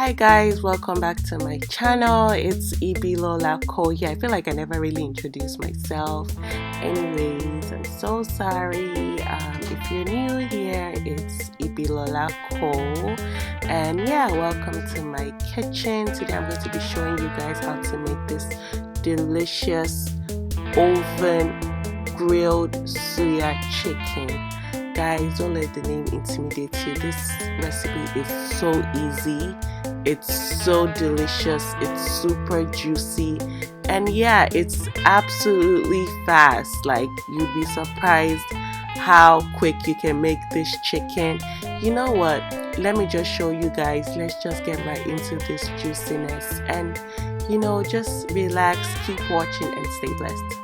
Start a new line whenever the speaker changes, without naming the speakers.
Hi guys, welcome back to my channel. It's ibilolademodi here. I feel like I never really introduced myself. Anyways, I'm so sorry. If you're new here, it's ibilolademodi, and yeah, welcome to my kitchen. Today I'm going to be showing you guys how to make this delicious oven grilled suya chicken. Guys, don't let the name intimidate you. This recipe is so easy, it's so delicious, it's super juicy, and yeah, it's absolutely fast. Like, you'd be surprised how quick you can make this chicken. You know what, let me just show you guys. Let's just get right into this juiciness, and you know, just relax, keep watching, and stay blessed.